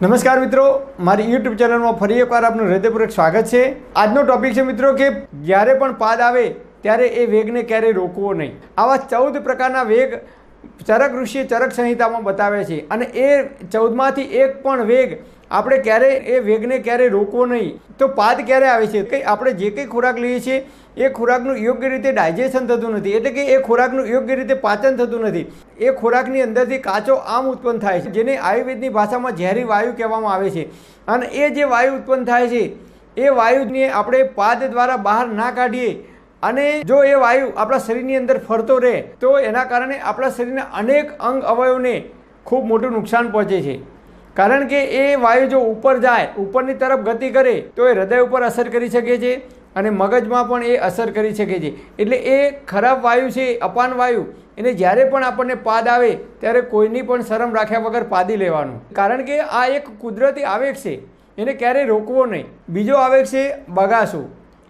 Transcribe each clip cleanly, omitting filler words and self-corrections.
નમસ્કાર મિત્રો, મારી યુટ્યુબ ચેનલમાં ફરી એકવાર આપનું હૃદયપૂર્વક સ્વાગત છે। આજનો ટોપિક છે મિત્રો કે જ્યારે પણ પાદ આવે ત્યારે એ વેગને ક્યારેય રોકવો નહીં। આવા 14 પ્રકારના વેગ ચરક ઋષિએ ચરક સંહિતામાં બતાવે છે અને એ 14માંથી એક પણ વેગ આપણે ક્યારેય એ વેગને ક્યારેય રોકવો નહીં। તો પાદ ક્યારે આવે છે કે આપણે જે કંઈ ખોરાક લઈએ છીએ એ ખોરાકનું યોગ્ય રીતે ડાયજેશન થતું નથી, એટલે કે એ ખોરાકનું યોગ્ય રીતે પાચન થતું નથી। એ ખોરાકની અંદરથી કાચો આમ ઉત્પન્ન થાય છે, જેને આયુર્વેદની ભાષામાં ઝેરી વાયુ કહેવામાં આવે છે। અને એ જે વાયુ ઉત્પન્ન થાય છે એ વાયુને આપણે પાદ દ્વારા બહાર ના કાઢીએ અને જો એ વાયુ આપણા શરીરની અંદર ફરતો રહે તો એના કારણે આપણા શરીરના અનેક અંગ અવયવોને ખૂબ મોટું નુકસાન પહોંચે છે। કારણ કે એ વાયુ જો ઉપર જાય, ઉપરની તરફ ગતિ કરે તો એ હૃદય ઉપર અસર કરી શકે છે અને મગજમાં પણ એ અસર કરી શકે છે। એટલે એ ખરાબ વાયુ છે, અપાન વાયુ, એને જ્યારે પણ આપણને પાદ આવે ત્યારે કોઈની પણ શરમ રાખ્યા વગર પાદી લેવાનું, કારણ કે આ એક કુદરતી આવેગ છે, એને ક્યારેય રોકવો નહીં। બીજો આવેગ છે બગાસું।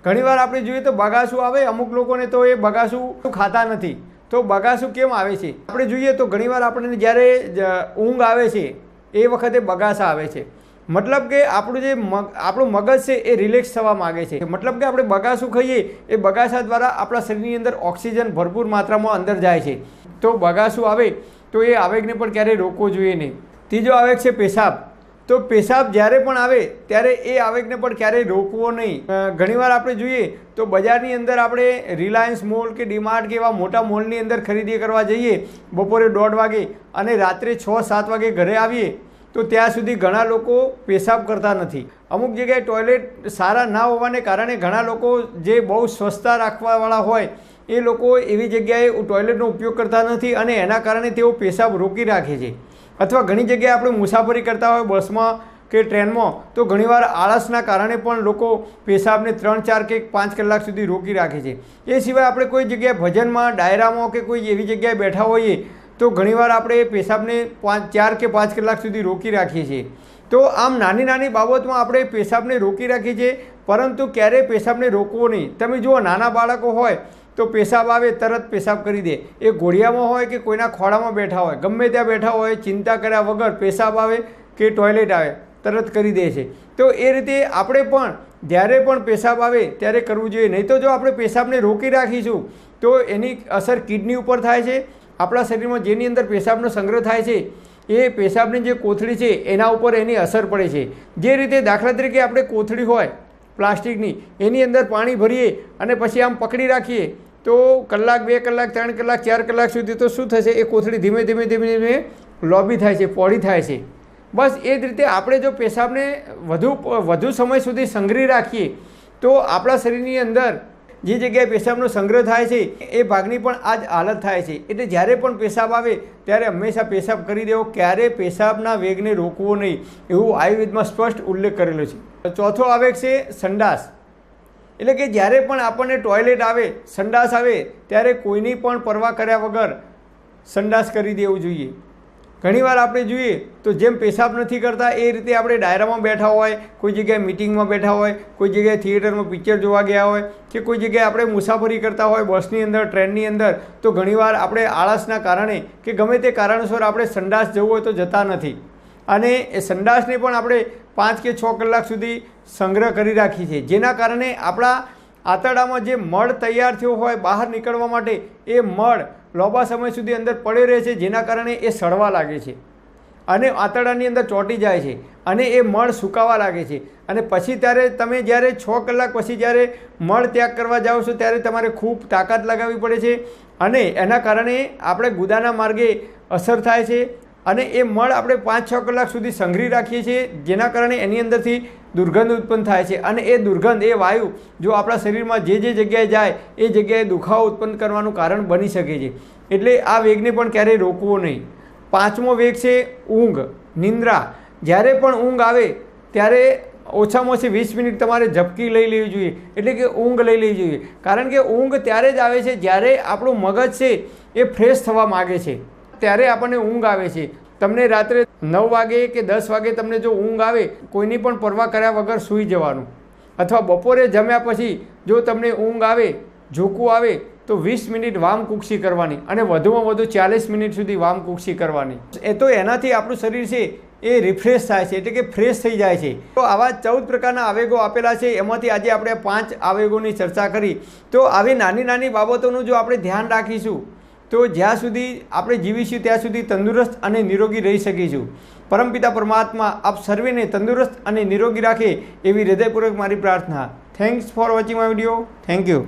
ઘણીવાર આપણે જોઈએ તો બગાસું આવે, અમુક લોકોને તો એ બગાસું ખાતા નથી। તો બગાસું કેમ આવે છે આપણે જોઈએ તો ઘણીવાર આપણને જ્યારે ઊંઘ આવે છે એ વખતે બગાસા આવે છે। મતલબ કે આપણું જે આપણું મગજ છે એ રિલેક્સ થવા માગે છે, મતલબ કે આપણે બગાસું ખાઈએ એ બગાસા દ્વારા આપણા શરીરની અંદર ઓક્સિજન ભરપૂર માત્રામાં અંદર જાય છે। તો બગાસું આવે તો એ આવેગને પણ ક્યારેય રોકવો જોઈએ નહીં। ત્રીજો આવેગ છે પેશાબ। તો પેશાબ જ્યારે પણ આવે ત્યારે એ આવેગને પણ ક્યારેય રોકવો નહીં। ઘણીવાર આપણે જોઈએ તો બજારની અંદર આપણે રિલાયન્સ મોલ કે ડીમાર્ટ કે એવા મોટા મોલની અંદર ખરીદી કરવા જઈએ બપોરે 1:30 વાગે અને રાત્રે 6-7 વાગે ઘરે આવીએ તો ત્યાં સુધી ઘણા લોકો પેશાબ કરતા નથી। અમુક જગ્યાએ ટોયલેટ સારા ના હોવાને કારણે ઘણા લોકો જે બહુ સ્વચ્છતા રાખવાવાળા હોય એ લોકો એવી જગ્યાએ ટોયલેટનો ઉપયોગ કરતા નથી અને એના કારણે તેઓ પેશાબ રોકી રાખે છે। અથવા ઘણી જગ્યાએ આપણે મુસાફરી કરતા હોય બસમાં કે ટ્રેનમાં તો ઘણીવાર આળસના કારણે પણ લોકો પેશાબને 3-4 કે 5 કલાક સુધી રોકી રાખે છે। એ સિવાય આપણે કોઈ જગ્યાએ ભજનમાં, ડાયરામાં કે કોઈ એવી જગ્યાએ બેઠા હોઈએ તો ઘણીવાર આપણે પેશાબને 4 કે 5 કલાક સુધી રોકી રાખીએ છીએ। તો આમ નાની નાની બાબતમાં આપણે પેશાબને રોકી રાખીએ છીએ, પરંતુ ક્યારેય પેશાબને રોકવો નહીં। તમે જુઓ, નાના બાળકો હોય તો પેશાબ આવે તરત પેશાબ કરી દે, એ ઘોડિયામાં હોય કે કોઈના ખોળામાં બેઠા હોય, ગમે ત્યાં બેઠા હોય, ચિંતા કર્યા વગર પેશાબ આવે કે ટોયલેટ આવે તરત કરી દે છે। તો એ રીતે આપણે પણ જ્યારે પણ પેશાબ આવે ત્યારે કરવું જોઈએ, નહીં તો જો આપણે પેશાબને રોકી રાખીશું તો એની અસર કિડની ઉપર થાય છે। આપણા શરીરમાં જેની અંદર પેશાબનો સંગ્રહ થાય છે એ પેશાબની જે કોથળી છે એના ઉપર એની અસર પડે છે। જે રીતે દાખલા તરીકે આપણે કોથળી હોય પ્લાસ્ટિકની, એની અંદર પાણી ભરીએ અને પછી આમ પકડી રાખીએ તો કલાક, 2 કલાક, 3 કલાક, 4 કલાક સુધી તો શું થશે, એ કોથળી ધીમે ધીમે લોબી થાય છે, પહોળી થાય છે। બસ એ જ રીતે આપણે જો પેશાબને વધુ સમય સુધી સંગ્રહી રાખીએ તો આપણા શરીરની અંદર જે જગ્યાએ પેશાબનો સંગ્રહ થાય છે એ ભાગની પણ આ જ હાલત થાય છે। એટલે જ્યારે પણ પેશાબ આવે ત્યારે હંમેશા પેશાબ કરી દેવો, ક્યારેય પેશાબના વેગને રોકવો નહીં, એવું આયુર્વેદમાં સ્પષ્ટ ઉલ્લેખ કરેલો છે। ચોથો આવેગ છે સંડાસ। એટલે કે જ્યારે પણ આપણને ટોયલેટ આવે, સંડાસ આવે ત્યારે કોઈની પણ પરવા કર્યા વગર સંડાસ કરી દેવું જોઈએ। ઘણીવાર આપણે જોઈએ તો જેમ પેશાબ નથી કરતા એ રીતે આપણે ડાયરામાં બેઠા હોય, કોઈ જગ્યાએ મિટિંગમાં બેઠા હોય, કોઈ જગ્યાએ થિયેટરમાં પિક્ચર જોવા ગયા હોય કે કોઈ જગ્યાએ આપણે મુસાફરી કરતા હોય બસની અંદર, ટ્રેનની અંદર, તો ઘણીવાર આપણે આળસના કારણે કે ગમે તે કારણસર આપણે સંડાસ જવું હોય તો જતા નથી અને એ સંડાસને પણ આપણે 5 કે 6 કલાક સુધી સંગ્રહ કરી રાખીએ છીએ, જેના કારણે આપણા આંતરડામાં જે મળ તૈયાર થયો હોય બહાર નીકળવા માટે એ મળ લાંબા સમય સુધી અંદર પડ્યો રહે છે, જેના કારણે એ સડવા લાગે છે અને આંતરડાની અંદર ચોંટી જાય છે અને એ મળ સુકાવા લાગે છે અને પછી ત્યારે તમે જ્યારે 6 કલાક પછી જ્યારે મળ ત્યાગ કરવા જાઓ છો ત્યારે તમારે ખૂબ તાકાત લગાવવી પડે છે અને એના કારણે આપણે ગુદાના માર્ગે અસર થાય છે અને એ મળ આપણે 5-6 કલાક સુધી સંગ્રહી રાખીએ છીએ, જેના કારણે એની અંદરથી દુર્ગંધ ઉત્પન્ન થાય છે અને એ દુર્ગંધ, એ વાયુ જો આપણા શરીરમાં જે જગ્યાએ જાય એ જગ્યાએ દુખાવો ઉત્પન્ન કરવાનું કારણ બની શકે છે। એટલે આ વેગને પણ ક્યારેય રોકવો નહીં। પાંચમો વેગ છે ઊંઘ, નિંદ્રા। જ્યારે પણ ઊંઘ આવે ત્યારે ઓછામાં ઓછી 20 મિનિટ તમારે ઝપકી લઈ લેવી જોઈએ, એટલે કે ઊંઘ લઈ લેવી જોઈએ, કારણ કે ઊંઘ ત્યારે જ આવે છે જ્યારે આપણું મગજ છે એ ફ્રેશ થવા માગે છે, ત્યારે આપણને ઊંઘ આવે છે। તમને રાત્રે 9 વાગે કે 10 વાગે તમને જો ઊંઘ આવે, કોઈની પણ પરવા કર્યા વગર સૂઈ જવાનું, અથવા બપોરે જમ્યા પછી જો તમને ઊંઘ આવે, ઝોકું આવે તો 20 મિનિટ વામકુક્ષી કરવાની અને વધુમાં વધુ 40 મિનિટ સુધી વામકુક્ષી કરવાની। એ તો એનાથી આપણું શરીર છે એ રિફ્રેશ થાય છે, એટલે કે ફ્રેશ થઈ જાય છે. તો આવા 14 પ્રકારના આવેગો આપેલા છે. એમાંથી આજે આપણે 5 આવેગોની ચર્ચા કરી. તો આવી નાની નાની બાબતોનું જો આપણે ધ્યાન રાખીશું તો જ્યાં સુધી આપણે જીવીશું ત્યાં સુધી તંદુરસ્ત અને નિરોગી રહી શકીશું. પરમપિતા પરમાત્મા આપ સર્વેને તંદુરસ્ત અને નિરોગી રાખે એવી હૃદયપૂર્વક મારી પ્રાર્થના. Thanks for watching my video. Thank you.